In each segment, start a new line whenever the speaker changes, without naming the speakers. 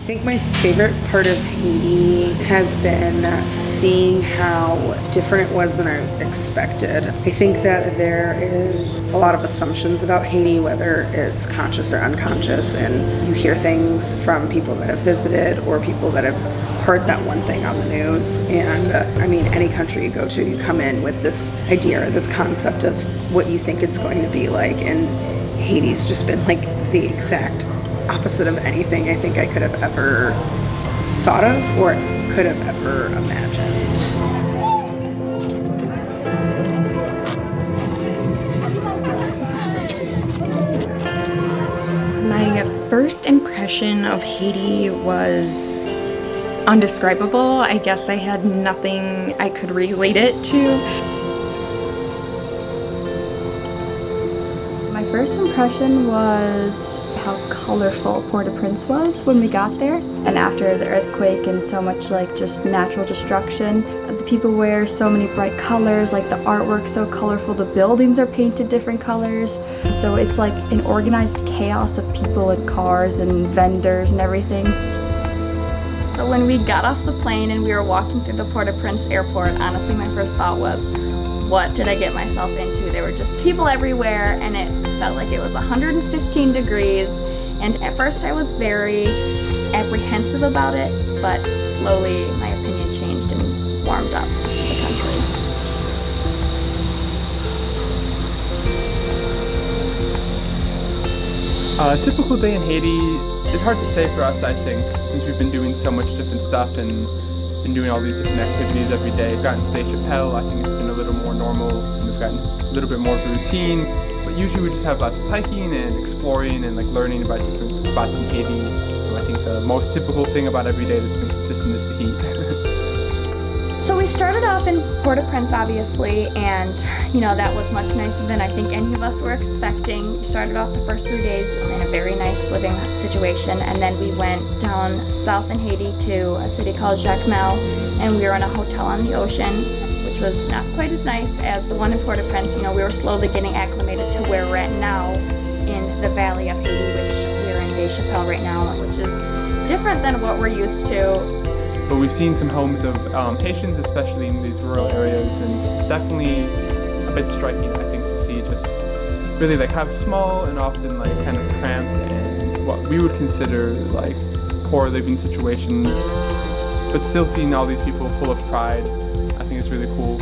think my favorite part of Haiti has been seeing how different it was than I expected. I think that there is a lot of assumptions about Haiti, whether it's conscious or unconscious, and you hear things from people that have visited or people that have heard that one thing on the news. And I mean, any country you go to, you come in with this idea or this concept of what you think it's going to be like, and Haiti's just been like the exact opposite of anything I think I could have ever thought of or could have ever imagined.
My first impression of Haiti was undescribable. I guess I had nothing I could relate it to.
My first impression was how colorful Port-au-Prince was when we got there, and after the earthquake and so much like just natural destruction. The people wear so many bright colors, like the artwork's so colorful, the buildings are painted different colors, so it's like an organized chaos of people and cars and vendors and everything.
So when we got off the plane and we were walking through the Port-au-Prince airport, honestly my first thought was, what did I get myself into? There were just people everywhere, and it felt like it was 115 degrees. And at first I was very apprehensive about it, but slowly my opinion changed and warmed up to the country.
A typical day in Haiti is hard to say for us, I think, since we've been doing so much different stuff and been doing all these different activities every day. We've gotten to Deschapelle, I think it's been a little more normal, and we've gotten a little bit more of a routine. But usually we just have lots of hiking and exploring and like learning about different spots in Haiti. So I think the most typical thing about every day that's been consistent is the heat.
So we started off in Port-au-Prince, obviously, and you know, that was much nicer than I think any of us were expecting. We started off the first 3 days in a very nice living situation, and then we went down south in Haiti to a city called Jacmel, and we were in a hotel on the ocean, which was not quite as nice as the one in Port-au-Prince. You know, we were slowly getting acclimated to where we're at now in the valley of Haiti, which we're in Deschapelle right now, which is different than what we're used to.
But we've seen some homes of Haitians, especially in these rural areas, and it's definitely a bit striking, I think, to see just really like how small and often like kind of cramped and what we would consider like poor living situations, but still seeing all these people full of pride, I think it's really cool.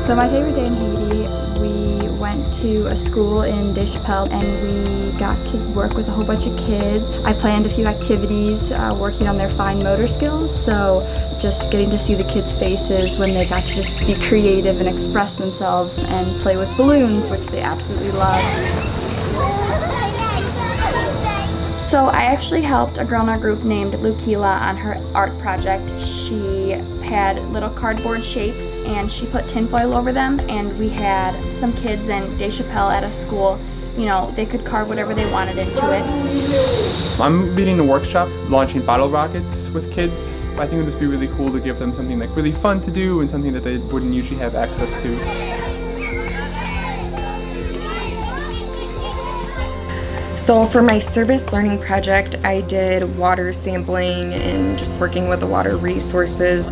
So my favorite day in Haiti, we went to a school in Deschapelle and we got to work with a whole bunch of kids. I planned a few activities working on their fine motor skills, so just getting to see the kids' faces when they got to just be creative and express themselves and play with balloons, which they absolutely love.
So I actually helped a girl in our group named Lukila on her art project. She had little cardboard shapes and she put tinfoil over them, and we had some kids in Deschapelle at a school. You know, they could carve whatever they wanted into it.
I'm leading a workshop launching bottle rockets with kids. I think it would just be really cool to give them something like really fun to do and something that they wouldn't usually have access to.
So for my service learning project, I did water sampling and just working with the water resources.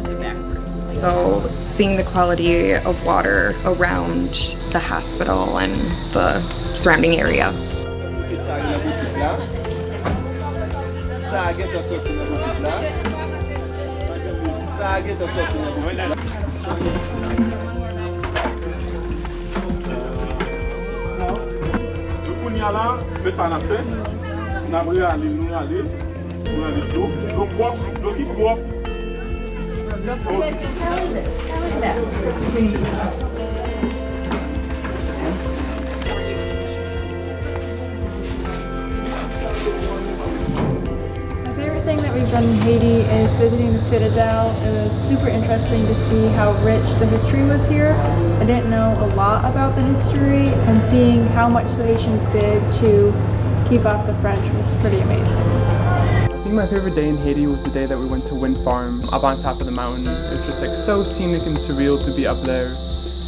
So seeing the quality of water around the hospital and the surrounding area.
Mais ça n'a fait, on a regardé, nous allons l'eau propre, l'eau qui propre.
My favorite thing that we've done in Haiti is visiting the Citadel. It was super interesting to see how rich the history was here. I didn't know a lot about the history, and seeing how much the Haitians did to keep off the French was pretty amazing.
I think my favorite day in Haiti was the day that we went to Wind Farm up on top of the mountain. It was just like so scenic and surreal to be up there.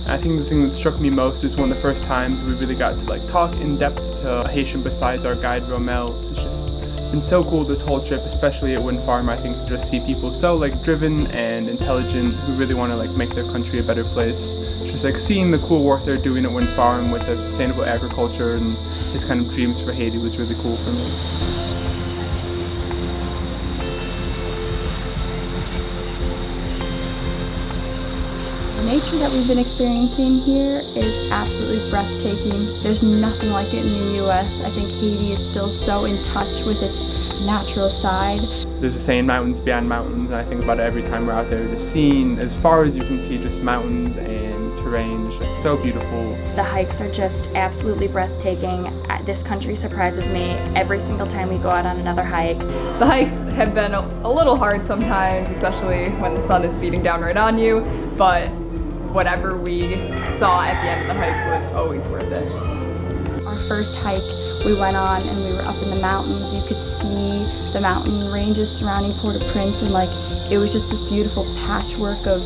And I think the thing that struck me most is one of the first times we really got to like talk in depth to a Haitian besides our guide Romel. It's just been so cool this whole trip, especially at Wind Farm, I think, to just see people so like driven and intelligent who really want to like make their country a better place. Just like seeing the cool work they're doing at Wind Farm with their sustainable agriculture and his kind of dreams for Haiti was really cool for me.
The nature that we've been experiencing here is absolutely breathtaking. There's nothing like it in the US. I think Haiti is still so in touch with its natural side.
There's a saying, mountains beyond mountains, and I think about it every time we're out there, just seeing as far as you can see just mountains and terrain. It's just so beautiful.
The hikes are just absolutely breathtaking. This country surprises me every single time we go out on another hike.
The hikes have been a little hard sometimes, especially when the sun is beating down right on you, but whatever we saw at the end of the hike was always worth it.
Our first hike we went on and we were up in the mountains. You could see the mountain ranges surrounding Port-au-Prince, and like it was just this beautiful patchwork of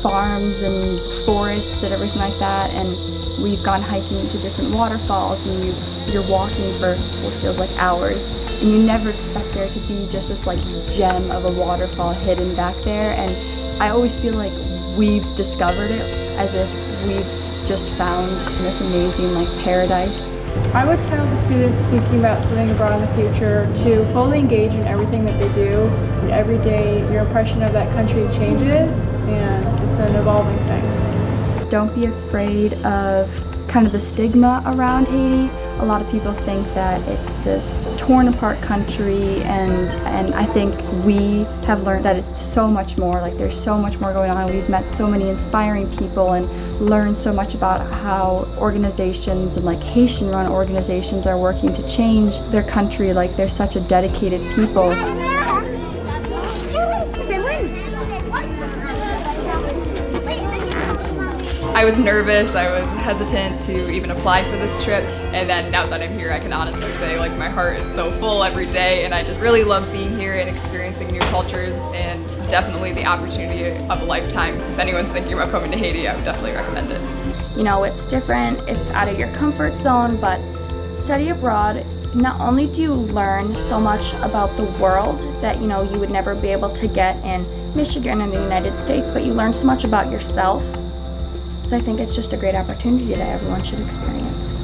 farms and forests and everything like that. And we've gone hiking to different waterfalls, and you're walking for what feels like hours, and you never expect there to be just this like gem of a waterfall hidden back there. And I always feel like we've discovered it, as if we've just found this amazing like paradise.
I would tell the students thinking about studying abroad in the future to fully engage in everything that they do. Every day your impression of that country changes, and it's an evolving thing.
Don't be afraid of kind of the stigma around Haiti. A lot of people think that it's this torn apart country, and I think we have learned that it's so much more. Like there's so much more going on. We've met so many inspiring people and learned so much about how organizations and like Haitian run organizations are working to change their country. Like they're such a dedicated people.
I was nervous, I was hesitant to even apply for this trip, and then now that I'm here I can honestly say like my heart is so full every day, and I just really love being here and experiencing new cultures, and definitely the opportunity of a lifetime. If anyone's thinking about coming to Haiti, I would definitely recommend it.
You know, it's different, it's out of your comfort zone, but study abroad, not only do you learn so much about the world that, you know, you would never be able to get in Michigan and the United States, but you learn so much about yourself. So I think it's just a great opportunity that everyone should experience.